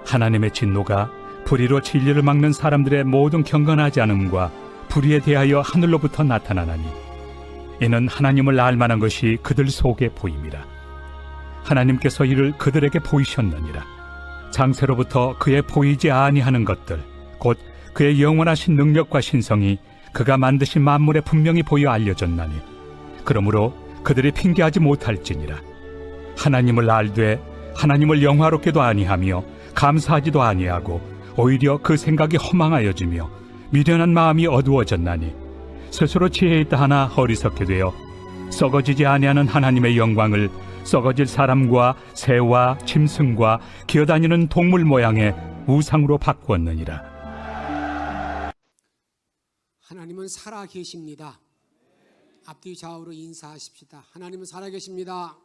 하나님의 진노가 불의로 진리를 막는 사람들의 모든 경건하지 않음과 불의에 대하여 하늘로부터 나타나나니 이는 하나님을 알만한 것이 그들 속에 보임이라. 하나님께서 이를 그들에게 보이셨느니라. 장세로부터 그의 보이지 아니하는 것들 곧 그의 영원하신 능력과 신성이 그가 만드신 만물에 분명히 보여 알려졌나니 그러므로 그들이 핑계하지 못할지니라. 하나님을 알되 하나님을 영화롭게도 아니하며 감사하지도 아니하고 오히려 그 생각이 허망하여지며 미련한 마음이 어두워졌나니 스스로 지혜 있다 하나 어리석게 되어 썩어지지 아니하는 하나님의 영광을 썩어질 사람과 새와 짐승과 기어다니는 동물 모양의 우상으로 바꾸었느니라. 하나님은 살아 계십니다. 앞뒤 좌우로 인사하십시다. 하나님은 살아 계십니다.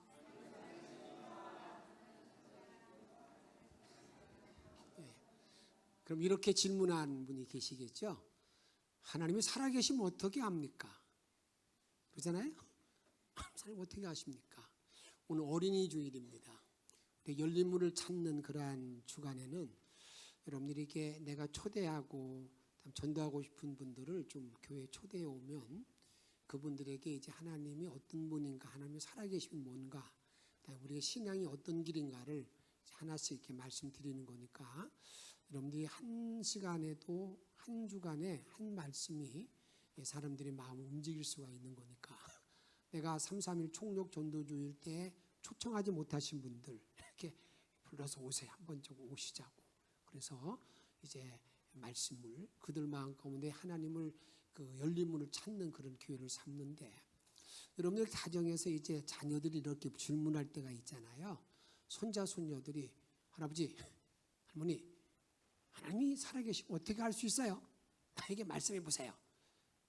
그럼 이렇게 질문한 분이 계시겠죠? 하나님이 살아계시면 어떻게 합니까? 그러잖아요? 하나님 어떻게 하십니까? 오늘 어린이 주일입니다. 열린 문을 찾는 그러한 주간에는 여러분들에게 내가 초대하고 전도하고 싶은 분들을 좀 교회에 초대해 오면 그분들에게 이제 하나님이 어떤 분인가, 하나님이 살아계시면 뭔가, 우리의 신앙이 어떤 길인가를 하나씩 이렇게 말씀드리는 거니까 여러분들이 한 시간에도 한 주간에 한 말씀이 사람들의 마음을 움직일 수가 있는 거니까 내가 3.3일 총력 전도주일 때 초청하지 못하신 분들 이렇게 불러서 오세요. 한번 좀 오시자고. 그래서 이제 말씀을 그들 마음 가운데 하나님을 그 열린 문을 찾는 그런 기회를 삼는데 여러분들 가정에서 이제 자녀들이 이렇게 질문할 때가 있잖아요. 손자 손녀들이 할아버지 할머니 하나님이 살아계시면 어떻게 할 수 있어요? 나에게 말씀해 보세요.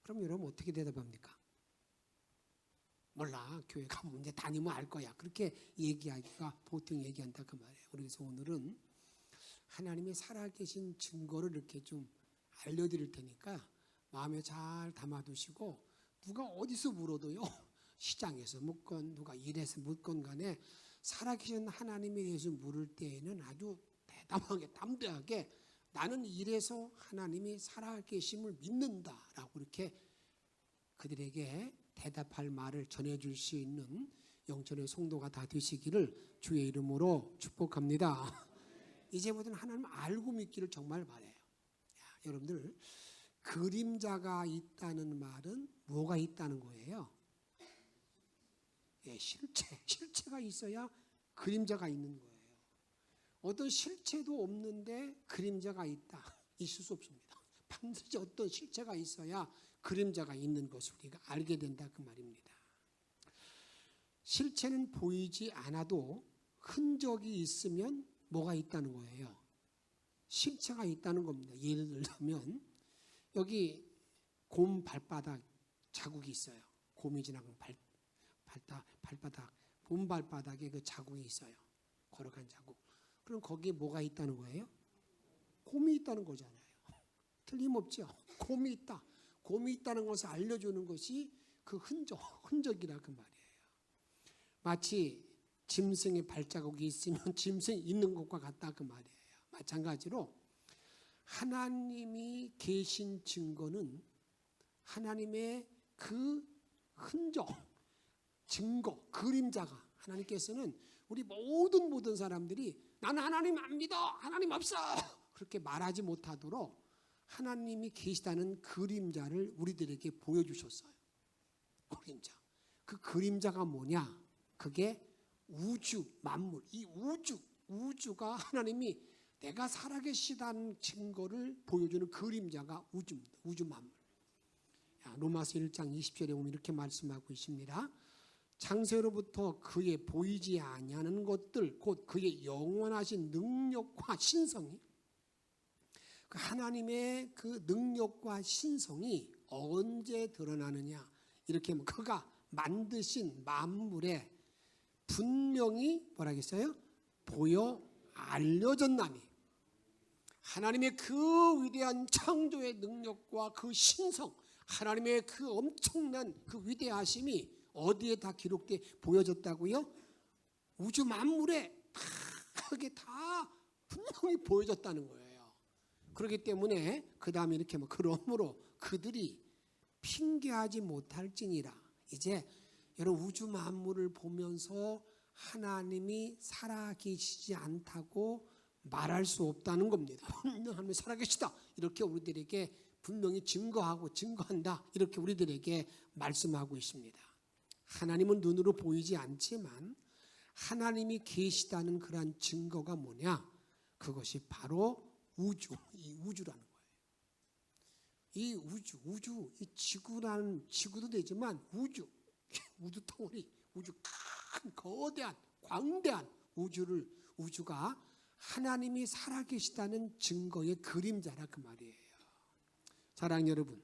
그럼 여러분 어떻게 대답합니까? 몰라. 교회 가면 이제 다니면 알 거야. 그렇게 얘기하기가 보통 얘기한다 그 말이에요. 그래서 오늘은 하나님이 살아계신 증거를 이렇게 좀 알려드릴 테니까 마음에 잘 담아두시고 누가 어디서 물어도요. 시장에서 묻건 누가 일해서 묻건 간에 살아계신 하나님에 대해서 물을 때에는 아주 대담하게 담대하게 나는 이래서 하나님이 살아계심을 믿는다라고 이렇게 그들에게 대답할 말을 전해줄 수 있는 영천의 성도가 다 되시기를 주의 이름으로 축복합니다. 이제부터는 하나님 알고 믿기를 정말 바라요. 여러분들 그림자가 있다는 말은 뭐가 있다는 거예요? 실체가 있어야 그림자가 있는 거예요. 어떤 실체도 없는데 그림자가 있다. 있을 수 없습니다. 반드시 어떤 실체가 있어야 그림자가 있는 것을 우리가 알게 된다 그 말입니다. 실체는 보이지 않아도 흔적이 있으면 뭐가 있다는 거예요? 실체가 있다는 겁니다. 예를 들면 여기 곰 발바닥 자국이 있어요. 곰이 지나간 발바닥, 곰 발바닥에 그 자국이 있어요. 걸어간 자국. 그럼 거기에 뭐가 있다는 거예요? 곰이 있다는 거잖아요. 틀림없죠. 곰이 있다. 곰이 있다는 것을 알려주는 것이 그 흔적이라 그 말이에요. 마치 짐승의 발자국이 있으면 짐승이 있는 것과 같다 그 말이에요. 마찬가지로 하나님이 계신 증거는 하나님의 그 흔적, 증거, 그림자가 하나님께서는 우리 모든 사람들이 나는 하나님 안 믿어, 하나님 없어 그렇게 말하지 못하도록 하나님이 계시다는 그림자를 우리들에게 보여주셨어요. 그림자. 그 그림자가 뭐냐? 그게 우주, 만물, 이 우주가 하나님이 내가 살아계시다는 증거를 보여주는 그림자가 우주입니다. 우주 만물. 로마서 1장 20절에 보면 이렇게 말씀하고 있습니다. 창세로부터 그의 보이지 아니하는 것들 곧 그의 영원하신 능력과 신성이 그 하나님의 그 능력과 신성이 언제 드러나느냐 이렇게 하면 그가 만드신 만물에 분명히 뭐라겠어요? 보여 알려졌나니 하나님의 그 위대한 창조의 능력과 그 신성 하나님의 그 엄청난 그 위대하심이 어디에 다 기록돼 보여졌다고요? 우주 만물에 다 그게 다 분명 분명히 보여줬다는 거예요. 그렇기 때문에 그 다음에 이렇게 그러므로 그들이 핑계하지 못할지니라. 이제 여러분 우주 만물을 보면서 하나님이 살아계시지 않다고 말할 수 없다는 겁니다. 하나님이 살아계시다 이렇게 우리들에게 분명히 증거한다 이렇게 우리들에게 말씀하고 있습니다. 하나님은 눈으로 보이지 않지만 하나님이 계시다는 그러한 증거가 뭐냐? 그것이 바로 이 우주라는 거예요. 이 우주, 이 지구도 되지만 우주 덩어리, 우주 큰 거대한 광대한 우주가 하나님이 살아계시다는 증거의 그림자라 그 말이에요. 사랑하는 여러분,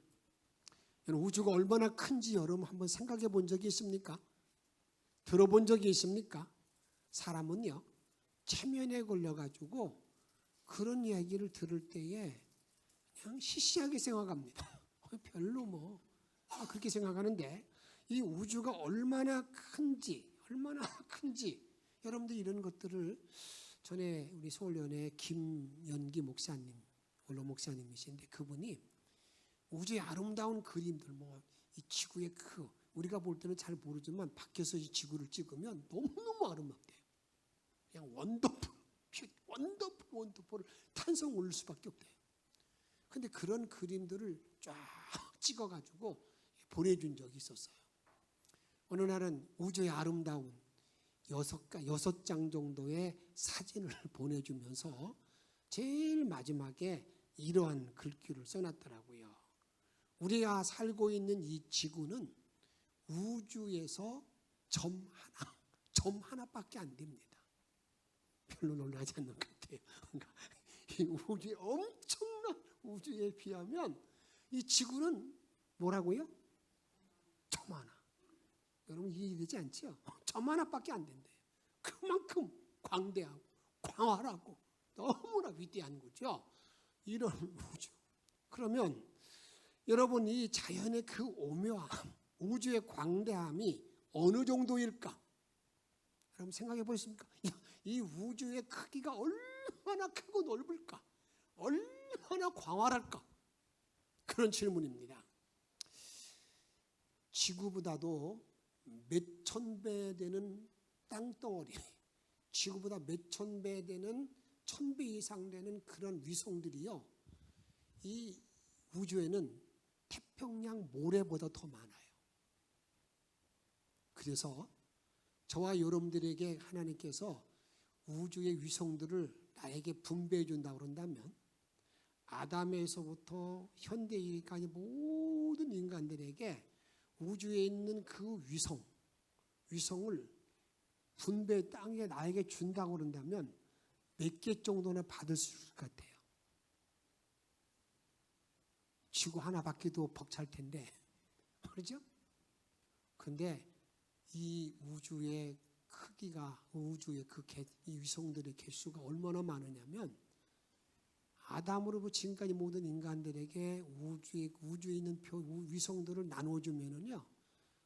우주가 얼마나 큰지 여러분 한번 생각해 본 적이 있습니까? 들어본 적이 있습니까? 사람은요 체면에 걸려가지고 그런 이야기를 들을 때에 그냥 시시하게 생각합니다. 별로 그렇게 생각하는데 이 우주가 얼마나 큰지 여러분들 이런 것들을 전에 우리 서울연의 김연기 목사님, 원로 목사님이신데 그분이 우주의 아름다운 그림들 이 지구의 우리가 볼 때는 잘 모르지만 밖에서 이 지구를 찍으면 너무너무 아름답대요. 그냥 원더풀을 탄성 올릴 수밖에 없대요. 근데 그런 그림들을 쫙 찍어가지고 보내준 적이 있었어요. 어느 날은 우주의 아름다운 6장 정도의 사진을 보내주면서 제일 마지막에 이러한 글귀를 써놨더라고요. 우리가 살고 있는 이 지구는 우주에서 점 하나밖에 안 됩니다. 별로 놀라지 않는 것 같아요. 그러니까 이 우주의 엄청난 우주에 비하면 이 지구는 뭐라고요? 점 하나. 여러분 이해되지 않죠? 점 하나밖에 안 된대요. 그만큼 광대하고 광활하고 너무나 위대한 거죠. 이런 우주. 그러면 여러분 이 자연의 그 오묘함, 우주의 광대함이 어느 정도일까? 여러분 생각해 보셨습니까? 이 우주의 크기가 얼마나 크고 넓을까? 얼마나 광활할까? 그런 질문입니다. 지구보다도 몇천 배 되는 땅덩어리, 지구보다 몇천 배 되는 1000배 이상 되는 그런 위성들이요, 이 우주에는 태평양 모래보다 더 많아요. 그래서 저와 여러분들에게 하나님께서 우주의 위성들을 나에게 분배해 준다고 그런다면 아담에서부터 현대까지 모든 인간들에게 우주에 있는 그 위성을 분배 땅에 나에게 준다고 그런다면 몇 개 정도나 받을 수 있을 것 같아요. 지구 하나 받기도 벅찰 텐데, 그렇죠? 근데 이 우주의 크기가, 우주의 이 위성들의 개수가 얼마나 많으냐면 아담으로부터 지금까지 모든 인간들에게 우주에 있는 위성들을 나눠주면은요,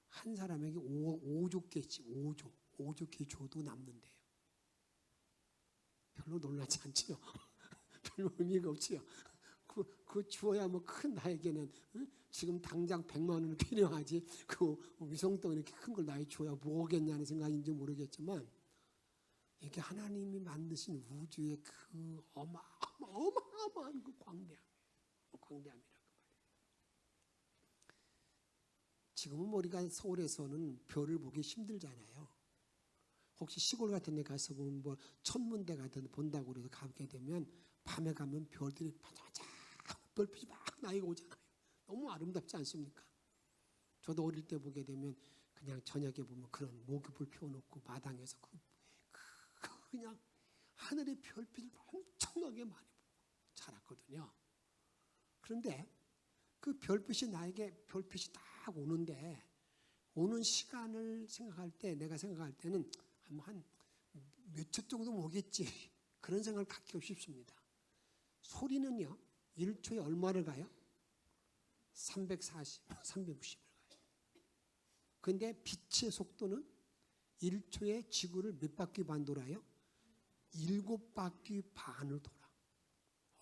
한 사람에게 5조 개씩 5조 개 줘도 남는데요. 별로 놀라지 않지요? 별로 의미가 없지요? 그 주어야 큰 나에게는 지금 당장 100만 원은 필요하지 그 위성덩 이렇게 큰 걸 나에게 줘야 뭐겠냐는 생각인지 모르겠지만 이게 하나님이 만드신 우주의 그 어마어마한 그 광대함이라고 말이에요. 지금은 우리가 서울에서는 별을 보기 힘들잖아요. 혹시 시골 같은 데 가서 보면 천문대 같은 데 본다고 그래서 가게 되면 밤에 가면 별들이 반짝반짝 별빛이 막 나이가 오잖아요. 너무 아름답지 않습니까? 저도 어릴 때 보게 되면 그냥 저녁에 보면 그런 모기불 피워놓고 마당에서 그냥 하늘의 별빛을 엄청나게 많이 보고 자랐거든요. 그런데 그 별빛이 딱 오는데 오는 시간을 생각할 때 내가 생각할 때는 한 몇 초 정도 오겠지 그런 생각을 갖기가 쉽습니다. 소리는요 1초에 얼마를 가요? 360을 가요. 그런데 빛의 속도는 1초에 지구를 몇 바퀴 반 돌아요? 7바퀴 반을 돌아.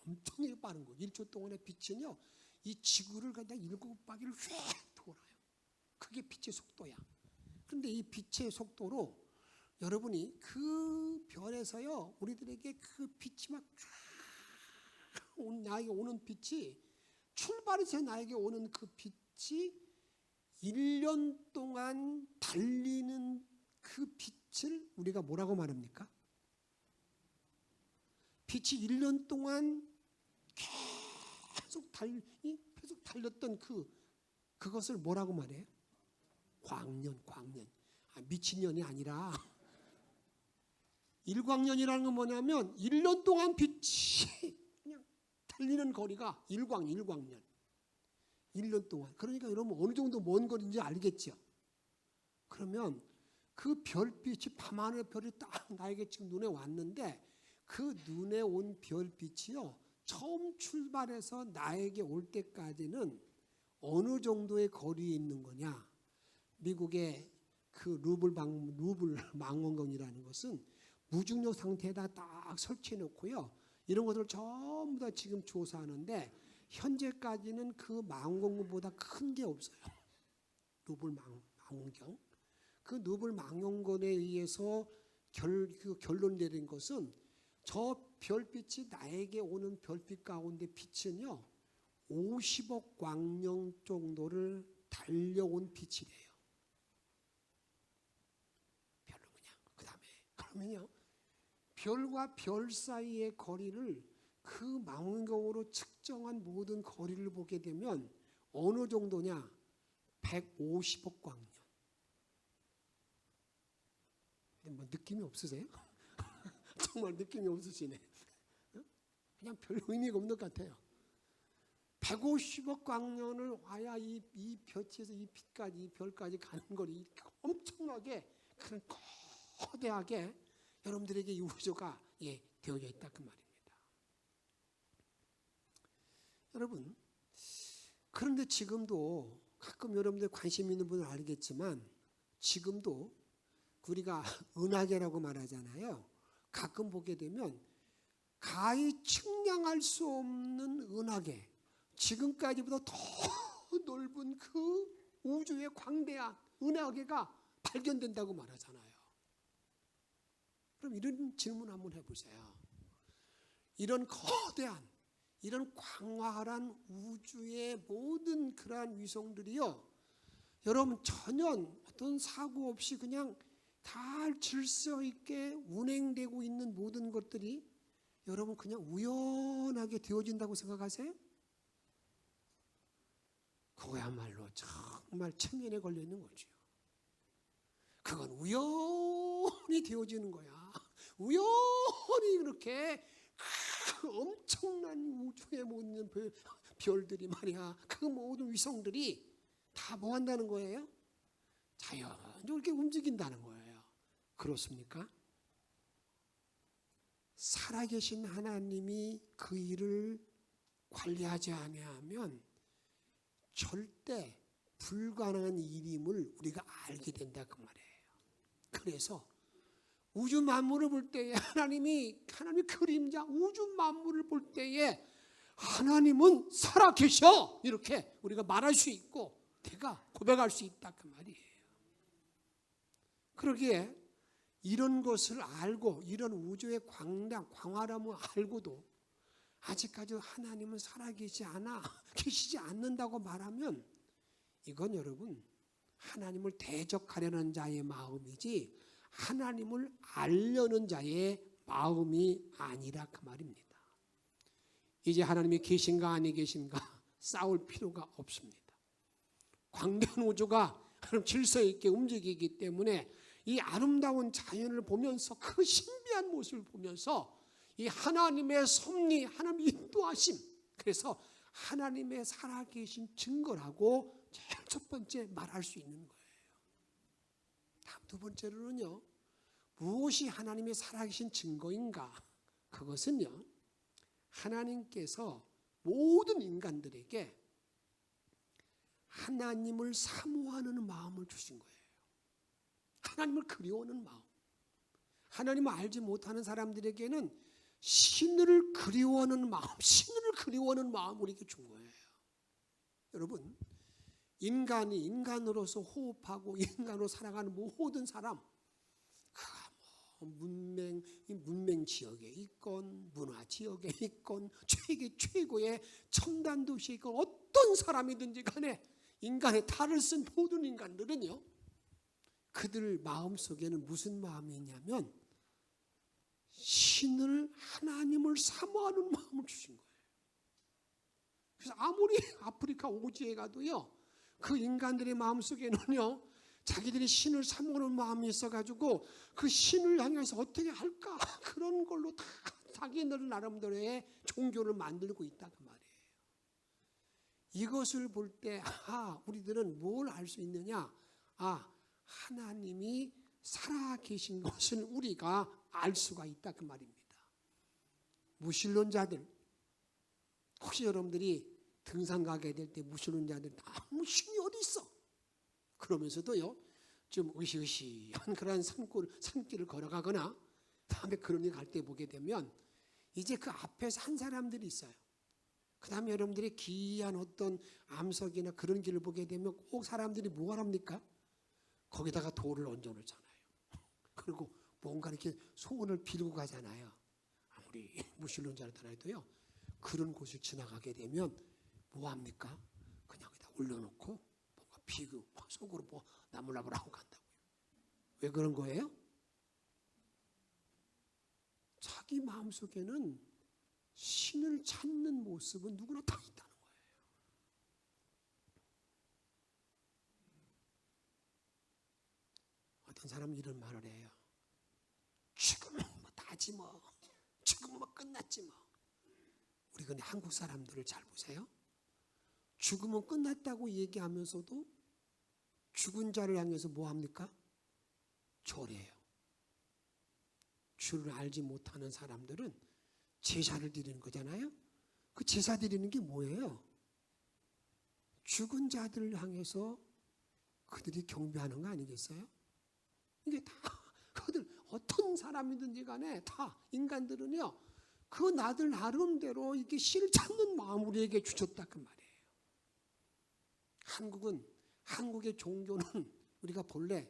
엄청나게 빠른 거예요. 1초 동안의 빛은요, 이 지구를 그냥 7바퀴를 휙 돌아요. 그게 빛의 속도야. 그런데 이 빛의 속도로 여러분이 그 별에서요, 우리들에게 그 빛이 막 나에게 오는 빛이, 출발해서 나에게 오는 그 빛이 1년 동안 달리는 그 빛을 우리가 뭐라고 말합니까? 빛이 1년 동안 계속 달렸던 그것을 뭐라고 말해요? 광년. 미친년이 아니라 일광년이라는 건 뭐냐면 1년 동안 빛이 그냥 달리는 거리가 일광년. 1년 동안. 그러니까 여러분 어느 정도 먼 거리인지 알겠죠? 그러면 그 별빛이, 밤하늘 별이 딱 나에게 지금 눈에 왔는데, 그 눈에 온 별빛이요, 처음 출발해서 나에게 올 때까지는 어느 정도의 거리에 있는 거냐? 미국의 그 루블 망원경이라는 것은 무중력 상태에다 딱 설치해 놓고요, 이런 것들을 전부 다 지금 조사하는데 현재까지는 그 망원경보다 큰 게 없어요. 루블 망원경. 그 루블 망원경에 의해서 결론 내린 것은 저 별빛이, 나에게 오는 별빛 가운데 빛은요 50억 광년 정도를 달려온 빛이래요. 별로 그냥. 그러면요 별과 별 사이의 거리를 그 망원경으로 측정한 모든 거리를 보게 되면 어느 정도냐? 150억 광년. 뭐 느낌이 없으세요? 정말 느낌이 없으시네. 그냥 별 의미가 없는 것 같아요. 150억 광년을 와야 이 빛에서 이 빛까지, 이 별까지 가는 거리, 엄청나게 큰 거대하게 여러분들에게 이 우주가 되어져 있다 그 말입니다. 여러분, 그런데 지금도 가끔 여러분들 관심 있는 분은 알겠지만, 지금도 우리가 은하계라고 말하잖아요. 가끔 보게 되면 가히 측량할 수 없는 은하계, 지금까지보다 더 넓은 그 우주의 광대한 은하계가 발견된다고 말하잖아요. 그럼 이런 질문 한번 해보세요. 이런 거대한, 이런 광활한 우주의 모든 그러한 위성들이요, 여러분 전혀 어떤 사고 없이 그냥 다 질서 있게 운행되고 있는 모든 것들이 여러분 그냥 우연하게 되어진다고 생각하세요? 그거야말로 정말 천년에 걸려 있는 거죠. 그건 우연히 되어지는 거야. 우연히 그렇게 엄청난 우주의 모든 별들이 말이야, 그 모든 위성들이 다 뭐 한다는 거예요? 자연적으로 이렇게 움직인다는 거예요. 그렇습니까? 살아계신 하나님이 그 일을 관리하지 아니하면 절대 불가능한 일임을 우리가 알게 된다 그 말이에요. 그래서 우주 만물을 볼 때에 하나님의 그림자 우주 만물을 볼 때에 하나님은 살아계셔, 이렇게 우리가 말할 수 있고 내가 고백할 수 있다 그 말이에요. 그러기에 이런 것을 알고, 이런 우주의 광활함을 알고도 아직까지 하나님은 계시지 않는다고 말하면, 이건 여러분 하나님을 대적하려는 자의 마음이지 하나님을 알려는 자의 마음이 아니라 그 말입니다. 이제 하나님이 계신가 아니 계신가 싸울 필요가 없습니다. 광대한 우주가 하나님 질서 있게 움직이기 때문에 이 아름다운 자연을 보면서, 그 신비한 모습을 보면서 이 하나님의 섭리, 하나님의 인도하심, 그래서 하나님의 살아계신 증거라고 제일 첫 번째 말할 수 있는 거예요. 다음 두 번째로는요, 무엇이 하나님의 살아계신 증거인가? 그것은요, 하나님께서 모든 인간들에게 하나님을 사모하는 마음을 주신 거예요. 하나님을 그리워하는 마음. 하나님을 알지 못하는 사람들에게는 신을 그리워하는 마음, 신을 그리워하는 마음 우리에게 준 거예요. 여러분, 인간이 인간으로서 호흡하고 인간으로 살아가는 모든 사람, 문명 지역에 있건 문화 지역에 있건 최고의 첨단 도시에 있건 어떤 사람이든지 간에 인간의 탈을 쓴 모든 인간들은요, 그들 마음속에는 무슨 마음이 있냐면 신을, 하나님을 사모하는 마음을 주신 거예요. 그래서 아무리 아프리카 오지에 가도요, 그 인간들의 마음속에는요, 자기들이 신을 사모하는 마음이 있어가지고 그 신을 향해서 어떻게 할까, 그런 걸로 다 자기들 나름대로의 종교를 만들고 있다 그 말이에요. 이것을 볼 때 우리들은 뭘 알 수 있느냐, 하나님이 살아계신 것을 우리가 알 수가 있다 그 말입니다. 무신론자들, 혹시 여러분들이 등산 가게 될 때 무신론자들 아무 신이 어디 있어? 그러면서도요, 좀 으시으시한 그런 산길을 걸어가거나 다음에 그런 데 갈 때 보게 되면 이제 그 앞에서 한 사람들이 있어요. 그 다음에 여러분들이 기이한 어떤 암석이나 그런 길을 보게 되면 꼭 사람들이 뭐 합니까? 거기다가 돌을 얹어 놓잖아요. 그리고 뭔가 이렇게 소원을 빌고 가잖아요. 아무리 무신론자들이라도요, 그런 곳을 지나가게 되면 뭐 합니까? 그냥 여기다 올려놓고 뭔가 피고 속으로 뭐 나물나물하고 간다고요. 왜 그런 거예요? 자기 마음속에는 신을 찾는 모습은 누구나 다 있다는 거예요. 어떤 사람은 이런 말을 해요. 죽으면 뭐 다지 뭐. 죽으면 뭐 끝났지 뭐. 우리 근데 한국 사람들을 잘 보세요. 죽으면 끝났다고 얘기하면서도 죽은 자를 향해서 뭐 합니까? 절해요. 주를 알지 못하는 사람들은 제사를 드리는 거잖아요. 그 제사 드리는 게 뭐예요? 죽은 자들을 향해서 그들이 경배하는 거 아니겠어요? 이게 다 그들 어떤 사람이든지 간에 다 인간들은요, 그 나들 나름대로 이렇게 신을 찾는 마음 우리에게 주셨다 그 말이에요. 한국의 종교는 우리가 본래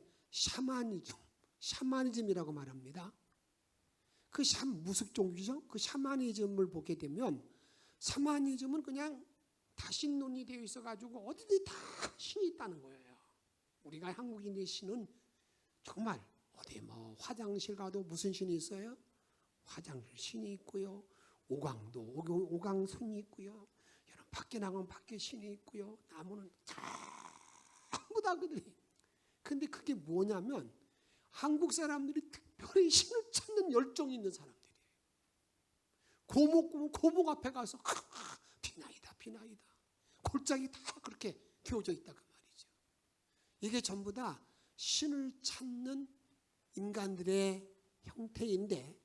샤머니즘이라고 말합니다. 그 무속 종교죠. 그 샤머니즘을 보게 되면 샤머니즘은 그냥 다신론이 되어 있어가지고 어디든 다 신이 있다는 거예요. 우리가 한국인의 신은 정말 어디 뭐 화장실 가도 무슨 신이 있어요? 화장실 신이 있고요. 오강도 오강선이 있고요. 여러분 밖에 나가면 밖에 신이 있고요. 나무는 전부 다 그들이. 근데 그게 뭐냐면 한국 사람들이 특별히 신을 찾는 열정이 있는 사람들이에요. 고목 앞에 가서 비나이다. 골짜기 다 그렇게 되어져 있다 그 말이죠. 이게 전부 다 신을 찾는 인간들의 형태인데,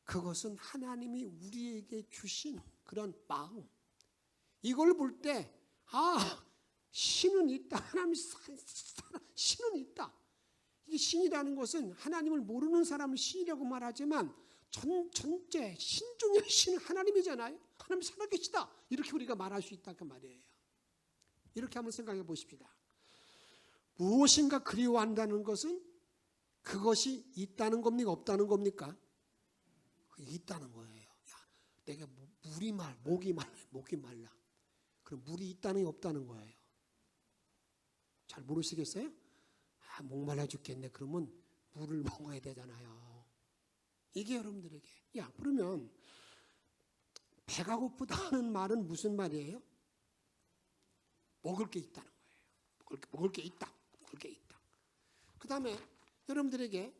그것은 하나님이 우리에게 주신 그런 마음, 이걸 볼 때 신은 있다. 하나님 신은 있다. 이게 신이라는 것은 하나님을 모르는 사람은 신이라고 말하지만 전체 신 중에 신은 하나님이잖아요. 하나님 살아계시다. 이렇게 우리가 말할 수 있다 그 말이에요. 이렇게 한번 생각해 보십시다. 무엇인가 그리워한다는 것은 그것이 있다는 겁니까? 없다는 겁니까? 있다는 거예요. 내가 목이 말라. 그럼 물이 있다는 게 없다는 거예요. 잘 모르시겠어요? 목말라 죽겠네. 그러면 물을 먹어야 되잖아요. 이게 여러분들에게. 그러면 배가 고프다는 말은 무슨 말이에요? 먹을 게 있다는 거예요. 먹을 게 있다. 그 다음에 여러분들에게,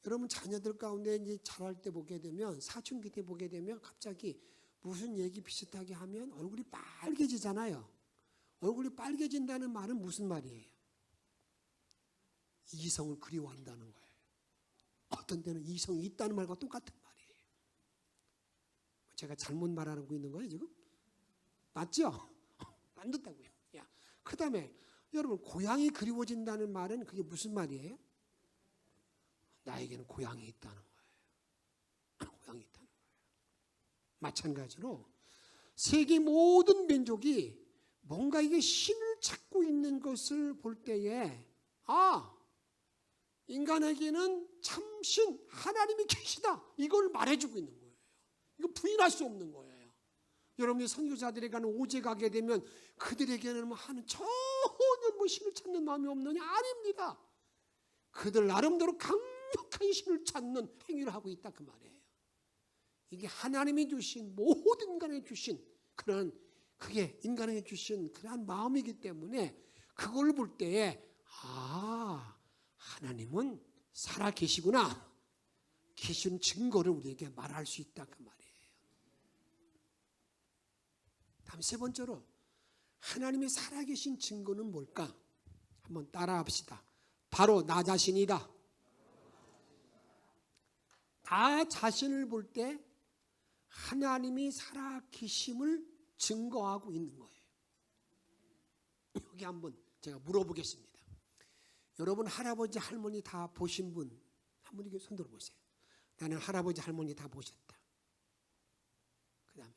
여러분 자녀들 가운데 이제 자랄 때 보게 되면, 사춘기 때 보게 되면 갑자기 무슨 얘기 비슷하게 하면 얼굴이 빨개지잖아요. 얼굴이 빨개진다는 말은 무슨 말이에요? 이성을 그리워한다는 거예요. 어떤 때는 이성이 있다는 말과 똑같은 말이에요. 제가 잘못 말하고 있는 거예요 지금? 맞죠? 안 듣다고요. 그 다음에 여러분, 고향이 그리워진다는 말은 그게 무슨 말이에요? 나에게는 고향이 있다는 거예요. 고향이 있다는 거예요. 마찬가지로 세계 모든 민족이 뭔가 이게 신을 찾고 있는 것을 볼 때에 인간에게는 참신 하나님이 계시다, 이걸 말해주고 있는 거예요. 이거 부인할 수 없는 거예요. 여러분이 선교사들에 가는 오제 가게 되면 그들에게는 전혀 신을 찾는 마음이 없느냐? 아닙니다. 그들 나름대로 강력한 신을 찾는 행위를 하고 있다, 그 말이에요. 이게 하나님이 주신, 모든 인간에게 주신 그게 인간에게 주신 그러한 마음이기 때문에 그걸 볼 때에 하나님은 살아 계시구나, 계신 증거를 우리에게 말할 수 있다, 그 말이에요. 다음 세 번째로 하나님이 살아계신 증거는 뭘까? 한번 따라합시다. 바로 나 자신이다. 나 자신을 볼 때 하나님이 살아계심을 증거하고 있는 거예요. 여기 한번 제가 물어보겠습니다. 여러분 할아버지 할머니 다 보신 분 한 분 손 들어보세요. 나는 할아버지 할머니 다 보셨다. 그 다음에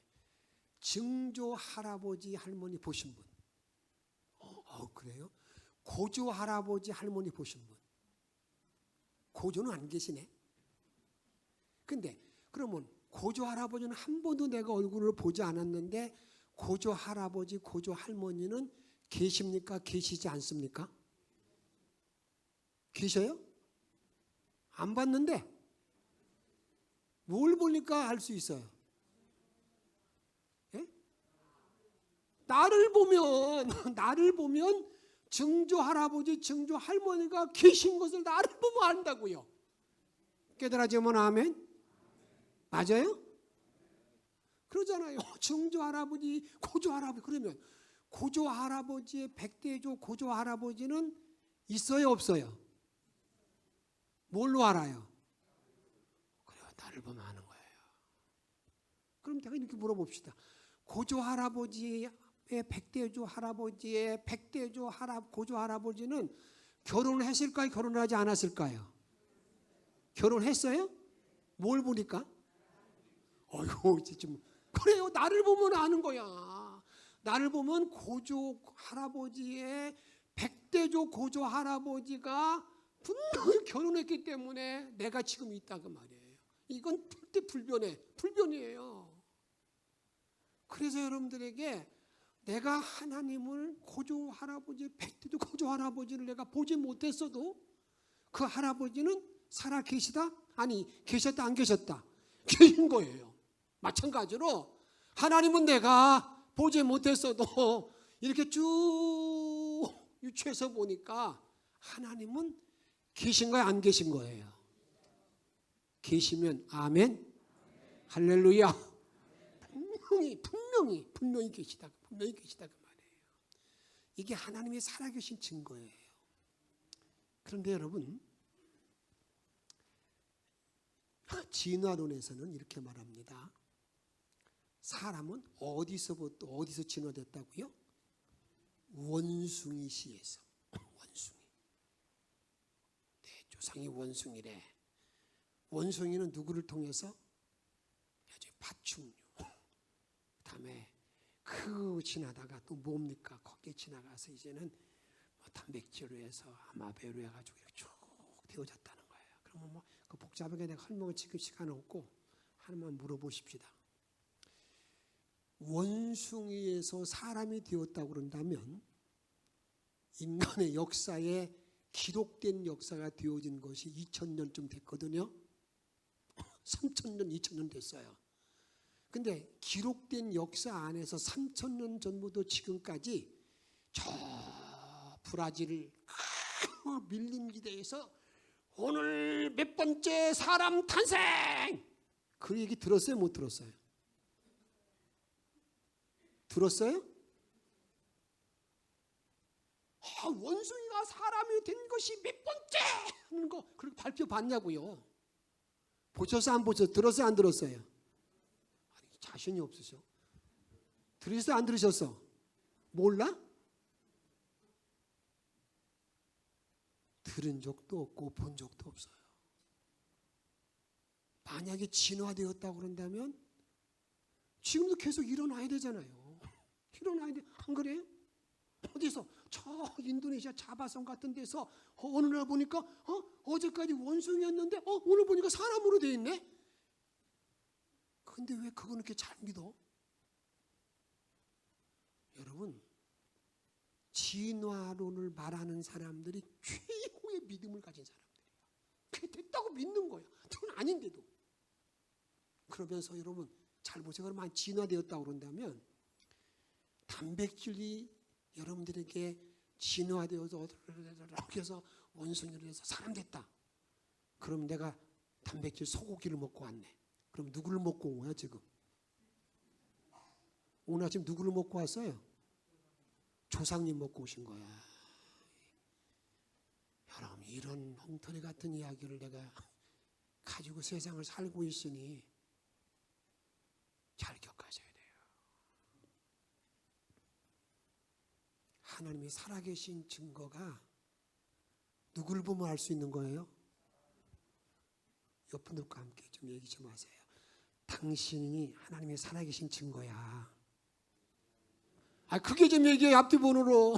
증조 할아버지 할머니 보신 분. 그래요? 고조 할아버지 할머니 보신 분. 고조는 안 계시네. 근데 그러면 고조 할아버지는 한 번도 내가 얼굴을 보지 않았는데 고조 할아버지, 고조 할머니는 계십니까? 계시지 않습니까? 계셔요? 안 봤는데 뭘 보니까 알 수 있어요? 예? 나를 보면 증조 할아버지, 증조 할머니가 계신 것을 나를 보면 안다고요. 깨달아지면 아멘? 맞아요? 그러잖아요. 증조 할아버지, 고조 할아버지. 그러면 고조 할아버지의 백대조 고조 할아버지는 있어요, 없어요? 뭘로 알아요? 그래요, 나를 보면 아는 거예요. 그럼 내가 이렇게 물어봅시다. 고조 할아버지의 백대조 할아버지의 백대조 고조 할아버지는 결혼을 했을까요? 결혼을 하지 않았을까요? 결혼했어요? 뭘 보니까? 어이구, 좀 그래요. 나를 보면 아는 거야. 나를 보면 고조 할아버지의 백대조 고조 할아버지가 분명히 결혼했기 때문에 내가 지금 있다, 그 말이에요. 이건 절대 불변이에요. 그래서 여러분들에게 내가 하나님을 고조 할아버지, 백대조 고조 할아버지를 내가 보지 못했어도 그 할아버지는 살아 계시다? 아니, 계셨다, 안 계셨다? 계신 거예요. 마찬가지로 하나님은 내가 보지 못했어도 이렇게 쭉 유추해서 보니까 하나님은 계신 거야, 안 계신 거예요? 계시면 아멘, 할렐루야. 분명히 계시다 그 말이에요. 이게 하나님의 살아계신 증거예요. 그런데 여러분, 진화론에서는 이렇게 말합니다. 사람은 어디서 진화됐다고요? 원숭이 씨에서. 원숭이. 내 조상이 원숭이래. 원숭이는 누구를 통해서? 파충류. 그다음에 지나다가 또 뭡니까? 거기에 지나가서 이제는 단백질로 해서 아마배로 해가지고 이렇게 쭉 되어졌다는 거예요. 그러면 그 복잡하게 내가 설명을 지금 시간 없고 하나만 물어보십시다. 원숭이에서 사람이 되었다고 그런다면 인간의 역사에 기록된 역사가 되어진 것이 2000년쯤 됐거든요. 3000년, 2000년 됐어요. 근데 기록된 역사 안에서 3000년 전부터 지금까지 저 브라질 밀림지대에서 오늘 몇 번째 사람 탄생! 그 얘기 들었어요? 못 들었어요? 들었어요? 원숭이가 사람이 된 것이 몇 번째 하는 거 그렇게 발표 봤냐고요? 보셨어요? 안 보셨어요? 들었어요? 안 들었어요? 아니, 자신이 없으셔. 들으셨어요? 안 들으셨어? 몰라? 들은 적도 없고 본 적도 없어요. 만약에 진화되었다고 그런다면 지금도 계속 일어나야 되잖아요. 일어나야 돼. 안 그래요? 어디서 저 인도네시아 자바성 같은 데서 어느 날 보니까 어제까지 원숭이였는데 오늘 보니까 사람으로 돼 있네. 근데 왜 그거는 이렇게 잘 믿어? 여러분, 진화론을 말하는 사람들이 최고의 믿음을 가진 사람들이에요. 그게 됐다고 믿는 거야. 그건 아닌데도. 그러면서 여러분 잘 보세요. 그러면 진화되었다고 그런다면 단백질이 여러분들에게 진화되어서 그래서 원숭이를 해서 사람 됐다. 그럼 내가 단백질 소고기를 먹고 왔네. 그럼 누구를 먹고 온 거야 지금? 오늘 아침 누구를 먹고 왔어요? 조상님 먹고 오신 거야. 여러분 이런 엉터리 같은 이야기를 내가 가지고 세상을 살고 있으니 잘 겪어줘야 돼요. 하나님이 살아계신 증거가 누구를 보면 알 수 있는 거예요? 옆 분들과 함께 좀 얘기 좀 하세요. 당신이 하나님의 살아계신 증거야. 그게 좀 얘기해. 앞뒤 번호로.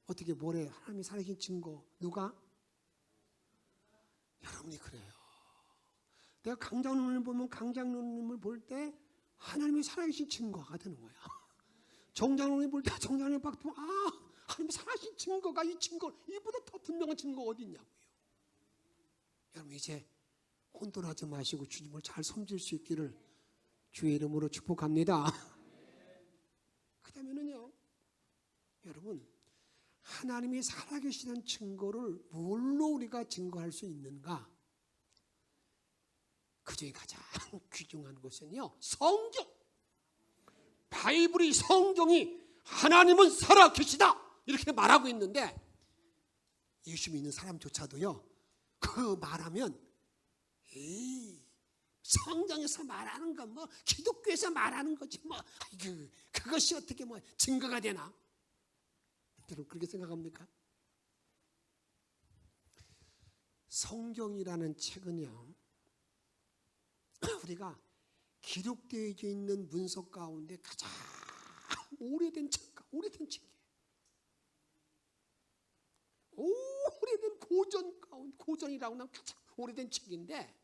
어떻게 뭐래? 하나님이 살아계신 증거. 누가? 여러분이 그래요. 내가 강장로님을 보면 강장로님을 볼 때 하나님이 살아계신 증거가 되는 거야. 정장로님 볼 때 정장로님 딱 보면 하나님이 살아계신 증거가 이 증거 이보다 더 분명한 증거 어디 있냐고요. 여러분 이제 혼돈하지 마시고 주님을 잘 섬길 수 있기를 주의 이름으로 축복합니다. 그 다음에는요, 여러분 하나님이 살아계시는 증거를 뭘로 우리가 증거할 수 있는가? 그 중에 가장 귀중한 것은요, 성경. 바이블이 성경이 하나님은 살아계시다 이렇게 말하고 있는데 예수 믿는 사람조차도요 그 말하면 성경에서 말하는 건 뭐 기독교에서 말하는 거지 뭐 그것이 어떻게 뭐 증거가 되나? 여러분 그렇게 생각합니까? 성경이라는 책은요 우리가 기록되어 있는 문서 가운데 가장 오래된 책이에요. 오래된 고전이라고 하면 가장 오래된 책인데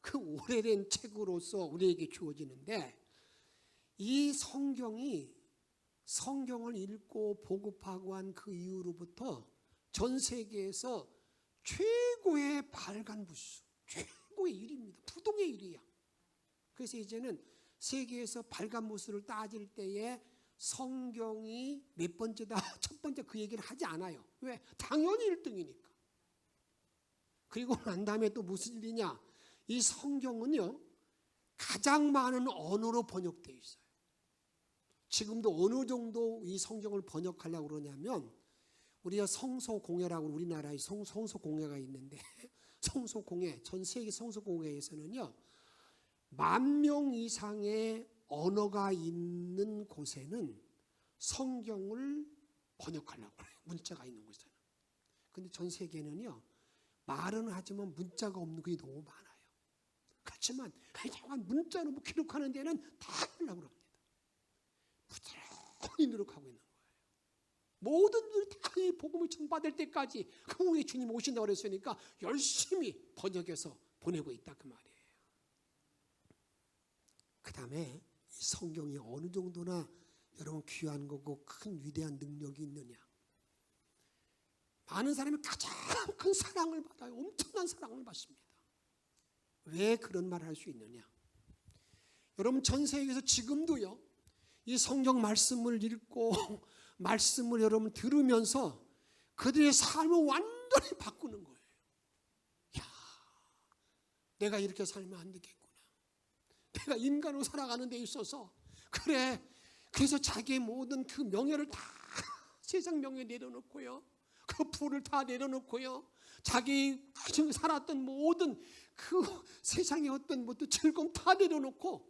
그 오래된 책으로서 우리에게 주어지는데 이 성경을 읽고 보급하고 한 그 이후로부터 전 세계에서 최고의 발간부수, 최고의 일입니다. 부동의 일이야. 그래서 이제는 세계에서 발간부수를 따질 때에 성경이 몇 번째다, 첫 번째 그 얘기를 하지 않아요. 왜? 당연히 1등이니까. 그리고 난 다음에 또 무슨 일이냐? 이 성경은요, 가장 많은 언어로 번역되어 있어요. 지금도 어느 정도 이 성경을 번역하려고 그러냐면, 우리가 성소공회라고 우리나라에 성소공회가 있는데, 성소공회, 전 세계 성소공회에서는요, 10,000명 이상의 언어가 있는 곳에는 성경을 번역하려고 그래요. 문자가 있는 곳에는. 근데 전 세계는요, 말은 하지만 문자가 없는 것이 너무 많아요. 그렇지만 문자로 뭐 기록하는 데는 다 하려고 합니다. 부지런히 노력하고 있는 거예요. 모든 분들이 다 이 복음을 전받을 때까지 그 후에 주님 오신다고 그랬으니까 열심히 번역해서 보내고 있다 그 말이에요. 그 다음에 이 성경이 어느 정도나 여러분 귀한 거고 큰 위대한 능력이 있느냐. 많은 사람이 가장 큰 사랑을 받아요. 엄청난 사랑을 받습니다. 왜 그런 말을 할 수 있느냐. 여러분 전 세계에서 지금도요 이 성경 말씀을 읽고 말씀을 여러분 들으면서 그들의 삶을 완전히 바꾸는 거예요. 야, 내가 이렇게 살면 안 되겠구나. 내가 인간으로 살아가는 데 있어서 그래. 그래서 자기의 모든 그 명예를 다 세상 명예 내려놓고요. 그 부를 다 내려놓고요. 자기 살았던 모든 그 세상의 어떤 모든 즐거움 다 내려놓고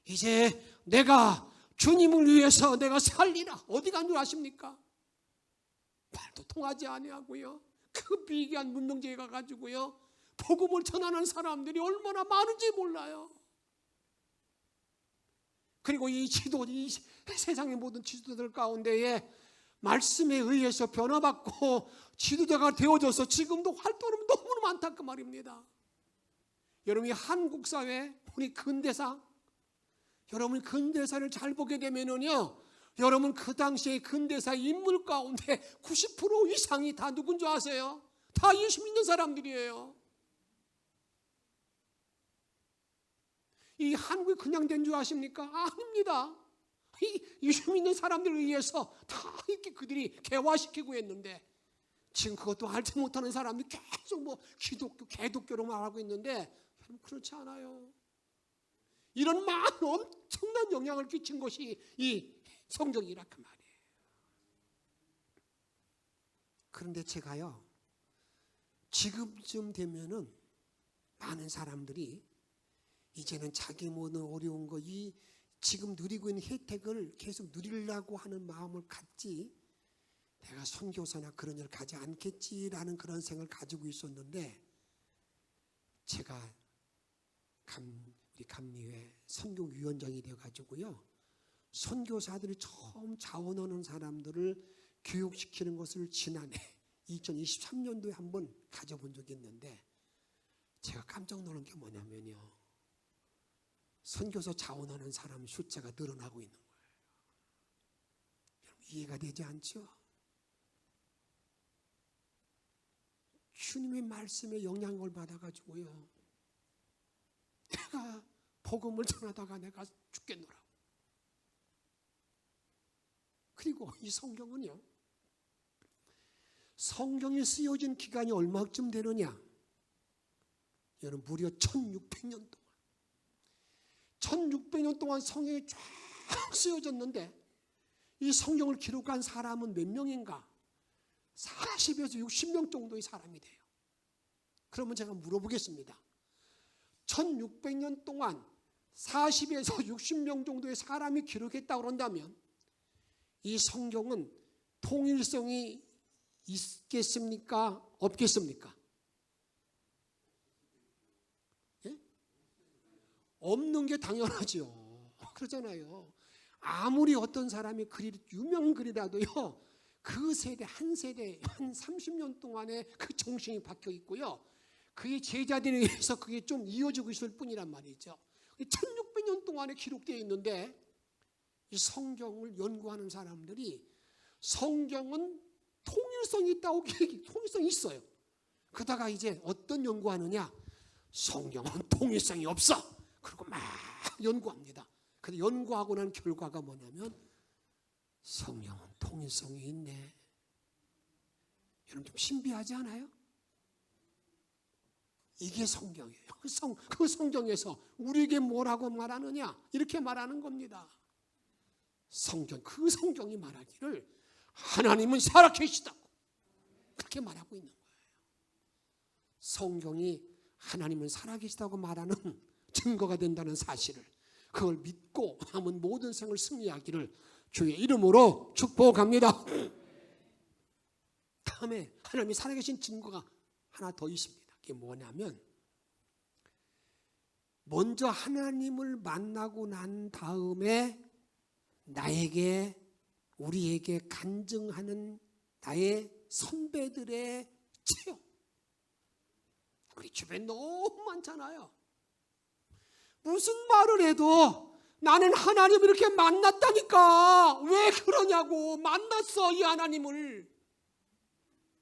이제 내가 주님을 위해서 내가 살리라. 어디 간 줄 아십니까? 말도 통하지 아니하고요. 그 비기한 문명제에 가가지고요. 복음을 전하는 사람들이 얼마나 많은지 몰라요. 그리고 이 세상의 모든 지도자들 가운데에 말씀에 의해서 변화받고 지도자가 되어져서 지금도 활동하는 너무나 많다 그 말입니다. 여러분이 한국 사회, 우리 근대사, 여러분 근대사를 잘 보게 되면은요, 여러분 그 당시의 근대사 인물 가운데 90% 이상이 다 누군 줄 아세요? 다 예수 믿는 사람들이에요. 이 한국이 그냥 된 줄 아십니까? 아닙니다. 이 예수 믿는 사람들에 의해서 다 이렇게 그들이 개화시키고 했는데, 지금 그것도 알지 못하는 사람이 계속 뭐 기독교, 개독교로 말하고 있는데, 여러분 그렇지 않아요. 이런 많은 엄청난 영향을 끼친 것이 이 성경이라 그 말이에요. 그런데 제가요, 지금쯤 되면은 많은 사람들이 이제는 자기 모든 어려운 거, 이 지금 누리고 있는 혜택을 계속 누리려고 하는 마음을 갖지, 내가 선교사나 그런 일 가지 않겠지라는 그런 생각을 가지고 있었는데, 제가 우리 감리회 선교위원장이 되어가지고요, 선교사들이 처음 자원하는 사람들을 교육시키는 것을 지난해 2023년도에 한번 가져본 적이 있는데, 제가 깜짝 놀란 게 뭐냐면요, 선교사 자원하는 사람 숫자가 늘어나고 있는 거예요. 여러분 이해가 되지 않죠? 주님의 말씀에 영향을 받아가지고요, 내가 복음을 전하다가 내가 죽겠노라. 그리고 이 성경은요, 성경이 쓰여진 기간이 얼마쯤 되느냐? 여러분 무려 1600년 동안 1600년 동안 성경이 쫙 쓰여졌는데, 이 성경을 기록한 사람은 몇 명인가? 40에서 60명 정도의 사람이 돼요. 그러면 제가 물어보겠습니다. 1600년 동안 40에서 60명 정도의 사람이 기록했다고 그런다면, 이 성경은 통일성이 있겠습니까? 없겠습니까? 예? 없는 게 당연하죠. 그러잖아요. 아무리 어떤 사람이 유명한 글이라도요, 그 세대 한 30년 동안에 그 정신이 바뀌어 있고요, 그의 제자들에 의해서 그게 좀 이어지고 있을 뿐이란 말이죠. 1600년 동안에 기록되어 있는데, 이 성경을 연구하는 사람들이 성경은 통일성이 있다고 통일성이 있어요. 그러다가 이제 어떤 연구하느냐? 성경은 통일성이 없어. 그리고 막 연구합니다. 근데 연구하고 난 결과가 뭐냐면, 성경은 통일성이 있네. 여러분 좀 신비하지 않아요? 이게 성경이에요. 그 성경에서 우리에게 뭐라고 말하느냐? 이렇게 말하는 겁니다. 그 성경이 말하기를 하나님은 살아계시다고 그렇게 말하고 있는 거예요. 성경이 하나님은 살아계시다고 말하는 증거가 된다는 사실을, 그걸 믿고 남은 모든 생을 승리하기를 주의 이름으로 축복합니다. 다음에 하나님이 살아계신 증거가 하나 더 있습니다. 그게 뭐냐면, 먼저 하나님을 만나고 난 다음에 우리에게 간증하는 나의 선배들의 체험. 우리 주변에 너무 많잖아요. 무슨 말을 해도 나는 하나님을 이렇게 만났다니까, 왜 그러냐고, 만났어 이 하나님을.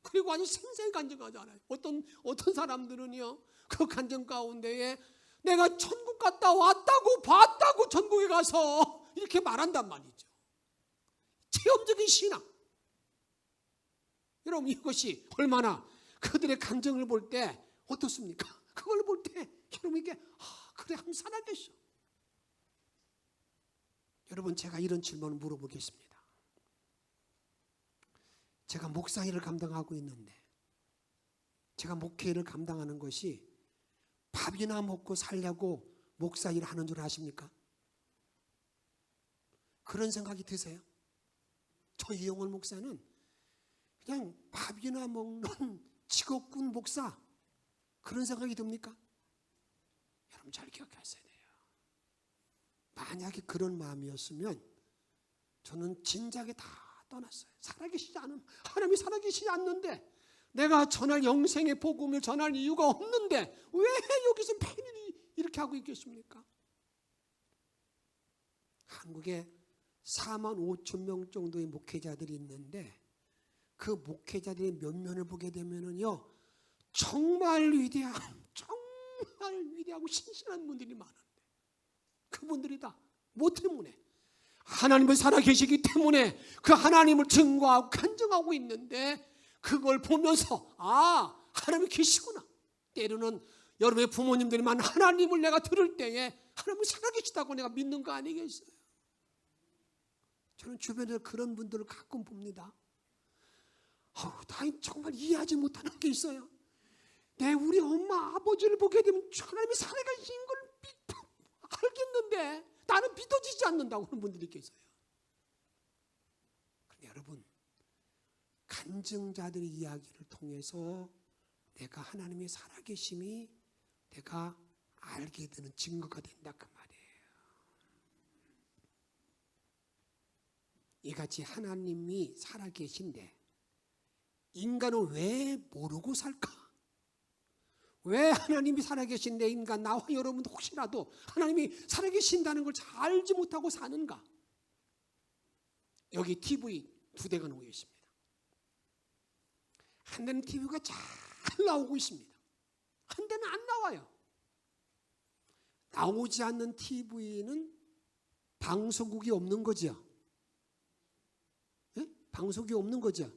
그리고 아주 생생히 간증하잖아요. 어떤 사람들은요, 그 간증 가운데에 내가 천국 갔다 왔다고, 봤다고, 천국에 가서 이렇게 말한단 말이죠. 체험적인 신앙. 여러분 이것이 얼마나 그들의 간증을 볼 때 어떻습니까? 그걸 볼 때 여러분 이게 그래 한번 살아계셔. 여러분 제가 이런 질문을 물어보겠습니다. 제가 목사 일을 감당하고 있는데, 제가 목회를 감당하는 것이 밥이나 먹고 살려고 목사 일을 하는 줄 아십니까? 그런 생각이 드세요? 저 이영월 목사는 그냥 밥이나 먹는 직업군 목사, 그런 생각이 듭니까? 여러분 잘 기억하셔야 돼요. 만약에 그런 마음이었으면 저는 진작에 다 떠났어요. 살아계시지 않은 하나님이 살아계시지 않는데 내가 전할 영생의 복음을 전할 이유가 없는데 왜 여기서 매일 이렇게 하고 있겠습니까? 한국에 4만 5천 명 정도의 목회자들이 있는데 그 목회자들의 면면을 보게 되면은요 정말 위대하고 신실한 분들이 많은데 그분들이 다 뭐 때문에? 하나님을 살아계시기 때문에 그 하나님을 증거하고 간증하고 있는데 그걸 보면서 하나님이 계시구나. 때로는 여러분의 부모님들만 하나님을 내가 들을 때에 하나님을 살아계시다고 내가 믿는 거 아니겠어요? 저는 주변에서 그런 분들을 가끔 봅니다. 나 정말 이해하지 못하는 게 있어요. 우리 엄마 아버지를 보게 되면 하나님이 살아계신 걸 알겠는데 나는 믿어지지 않는다고 하는 분들이 계세요. 그런데 여러분 간증자들의 이야기를 통해서 내가 하나님의 살아계심이 내가 알게 되는 증거가 된다 그 말이에요. 이같이 하나님이 살아계신데 인간은 왜 모르고 살까? 왜 하나님이 살아계신데 인간 나와 여러분도 혹시라도 하나님이 살아계신다는 걸 잘 알지 못하고 사는가? 여기 TV 2대가 놓여 있습니다. 한 대는 TV가 잘 나오고 있습니다. 한 대는 안 나와요. 나오지 않는 TV는 방송국이 없는 거죠. 네? 방송국이 없는 거죠.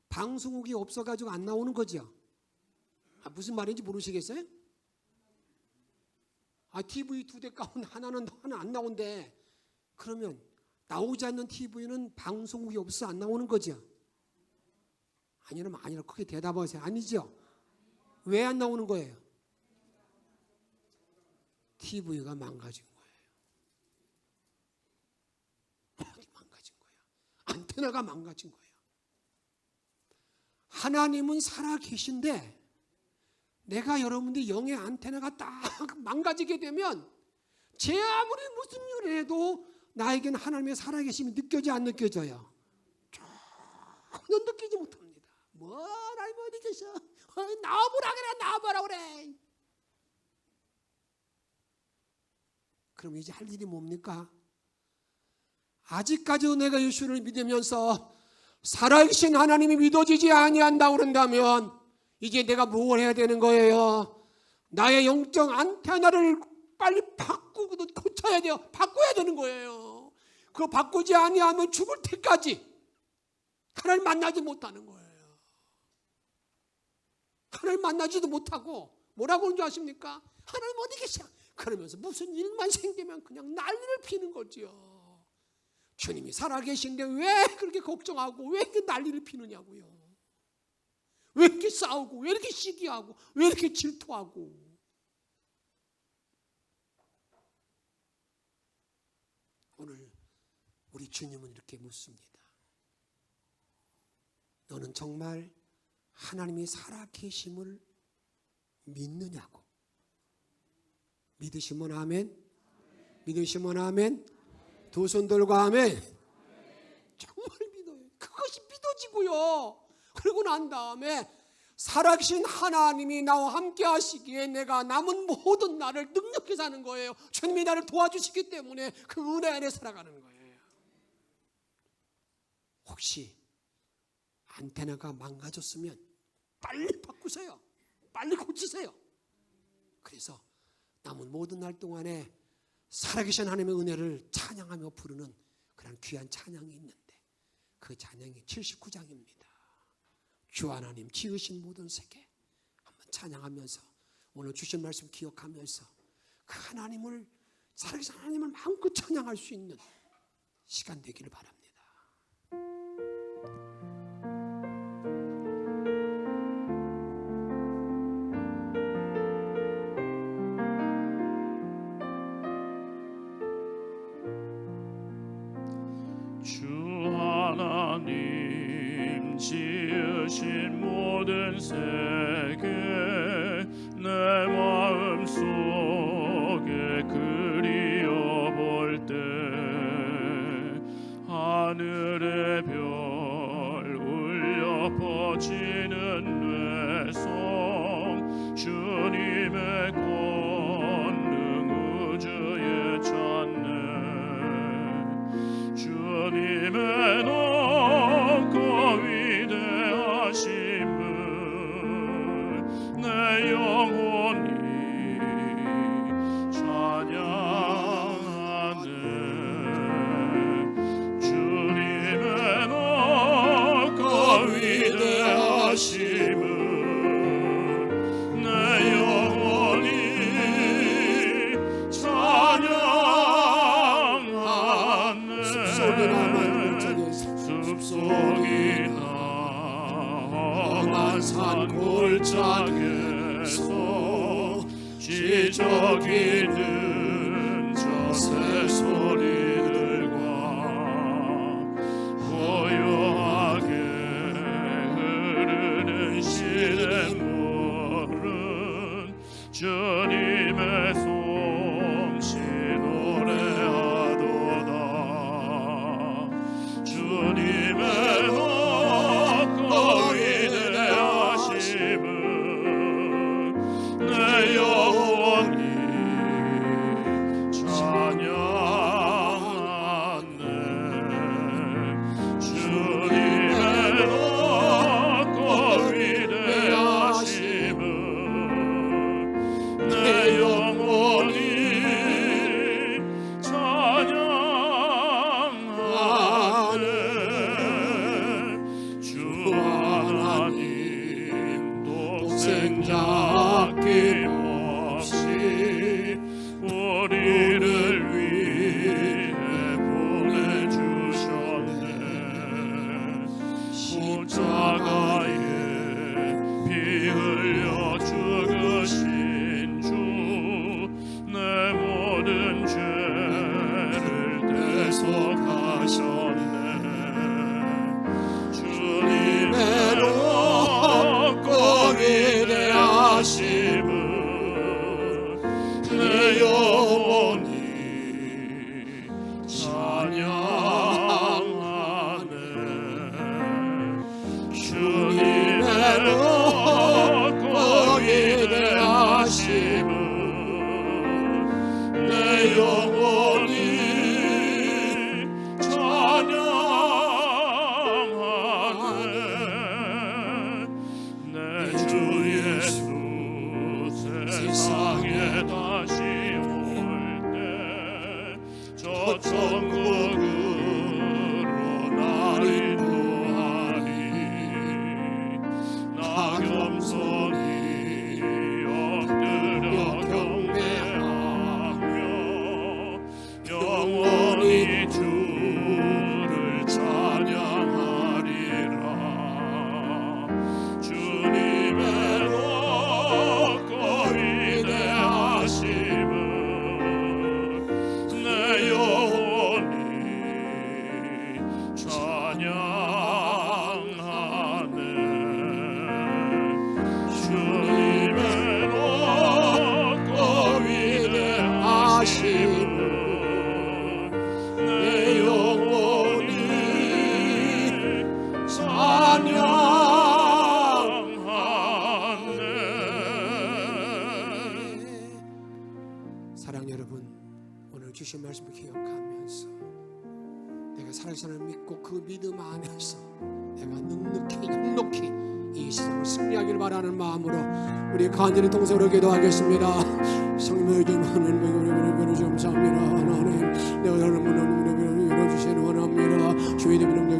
방송국이 없어가지고 안 나오는 거죠. 무슨 말인지 모르시겠어요? TV 2대 가운데 하나는 안 나온대. 그러면 나오지 않는 TV는 방송국이 없어 안 나오는 거죠. 아니라면 아니라 크게 대답하세요. 아니죠. 왜 안 나오는 거예요? TV가 망가진 거예요. 어디 망가진 거예요? 안테나가 망가진 거예요. 하나님은 살아계신데 내가 여러분들이 영의 안테나가 딱 망가지게 되면 제 아무리 무슨 일을 해도 나에게는 하나님의 살아계심이 느껴지 안 느껴져요? 전혀 느끼지 못합니다. 하나님 어디 계셔? 나와보라 그래, 나와보라 그래. 그럼 이제 할 일이 뭡니까? 아직까지도 내가 예수를 믿으면서 살아계신 하나님이 믿어지지 아니한다고 그런다면 이제 내가 뭘 해야 되는 거예요? 나의 영적 안테나를 빨리 바꾸고 고쳐야 돼요. 바꿔야 되는 거예요. 그거 바꾸지 아니하면 죽을 때까지 하나님 만나지 못하는 거예요. 하나님 만나지도 못하고 뭐라고 하는 줄 아십니까? 하나님 어디 계셔? 그러면서 무슨 일만 생기면 그냥 난리를 피는 거죠. 주님이 살아계신데 왜 그렇게 걱정하고 왜 이렇게 난리를 피느냐고요. 왜 이렇게 싸우고 왜 이렇게 시기하고 왜 이렇게 질투하고. 오늘 우리 주님은 이렇게 묻습니다. 너는 정말 하나님이 살아계심을 믿느냐고. 믿으시면 아멘. 믿으시면 아멘. 두 손 들고 아멘. 정말 믿어요. 그것이 믿어지고요. 그러고 난 다음에 살아계신 하나님이 나와 함께 하시기에 내가 남은 모든 날을 능력히 사는 거예요. 주님이 나를 도와주시기 때문에 그 은혜 안에 살아가는 거예요. 혹시 안테나가 망가졌으면 빨리 바꾸세요. 빨리 고치세요. 그래서 남은 모든 날 동안에 살아계신 하나님의 은혜를 찬양하며 부르는 그런 귀한 찬양이 있는데 그 찬양이 79장입니다. 주 하나님 지으신 모든 세계 한번 찬양하면서 오늘 주신 말씀 기억하면서 그 하나님을 살아계신 하나님을 마음껏 찬양할 수 있는 시간 되기를 바랍니다. 주 하나님 지으신 모든 세계 한 골짜기에서 지저귀는 저 새소리들과 고요하게 흐르는 시냇물은 주님의 솜씨 노래하도다. 주님의 높고 위대하심은 내 영혼이 찬양하네. 주님의 높고 위대하심은 내 영혼이 찬양하네. 주 하나님 독생자 아낌없이 우리를 위해 보내주셨네. 십자가에 피 흘려 죽으신 주 내 모든 죄를 대속하셨네. 주님의 높고 위대하심은 내 영혼이 찬양하네. 주님의 높고 위대하심은 내 영혼이 찬양하네. 내 주 예수 세상에 다시 올 때 저 천국으로 날 인도하리. 나 겸손히 엎드려 경배하며 영원히 주를 찬양하리라. 주님의 높고 위대하심은 내 영혼이 찬양하네. 주님의 높고 위대하심은 내 영혼이 찬양하네. 사랑 여러분, 오늘 주신 말씀을 기억하면서 내가 살아계시는 믿고 그 믿음 안에서 내가 넉넉히 이 세상을 승리하기를 바라는 마음으로 우리 간절히 동서로 기도하겠습니다. 성령의 좀 하는 분을 좀 감사합니다. 하나님, 내가 다른 분을 열어주시는 원합니다. 주의 이름으로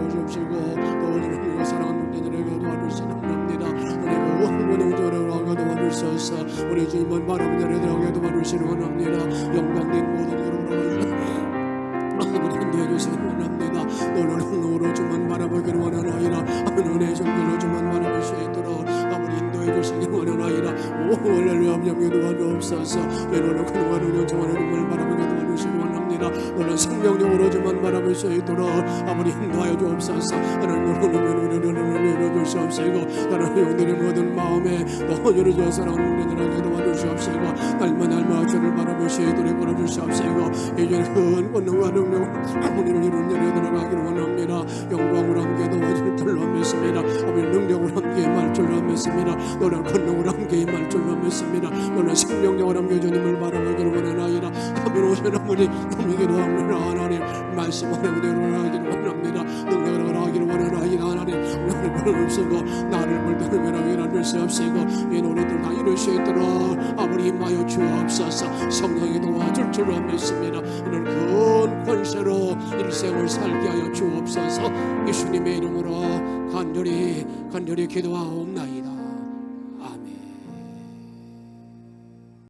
주옵시고 또 우리는 사랑하는 분들에게 도와주시는 원합니다. 내가 원하는 분들을 하게 도와주셔서 우리 주님만 바라보는 자들에게 도와주시는 원합니다. 영광된 모든 여러분을 아버지 인도해 주시기 원합니다. 너를 눈으로 주만 바라보기를 원하나이다. 은혜의 정결로 주만 바라볼 수 있도록 아버지 인도해 주시기 원하나이다. 오 할렐루야. 아버지 도와주옵소서. 너를 그동안 영정하는 눈을 바라보게 도와주시기 원합니다. 너를 생명력으로 주만 바라볼 수 있도록 아버지 인도하여 주옵소서. 하나님 우리를 열어주시옵시고 나는 영들의 모든 마음에 너 열어주어 사랑하는 우리들에게 도와주시옵시고 날마다 주를 바라볼 수 있도록 걸어주시옵시고 이제 큰 권능과 능력 우리를 이룬 자리에 들어가기를 원합니다. 영광으로 함께 도와줄 줄로 믿습니다. 아버지 능력으로 함께 임할 줄로 믿습니다. 너는 권능으로 함께 임할 줄로 믿습니다. 너는 생명력으로 함께 주님을 바라보기를 원하나이다. 하면 오시는 분이 남에게도 합니다. 하나님 말씀 안에 그대로 하기를 원합니다. 능력으로 하기를 원하나이다. 하나님 우리를 벌없으고 나를 물들으며 일할 수 없으고 이 노래들 다 이룰 수 있도록 아버지 임하여 주옵소서. 성령이 도와줄 줄로 믿습니다. 이런 큰 권세로 일생을 살게 하여 주옵소서. 예수님의 이름으로 간절히 기도하옵나이다.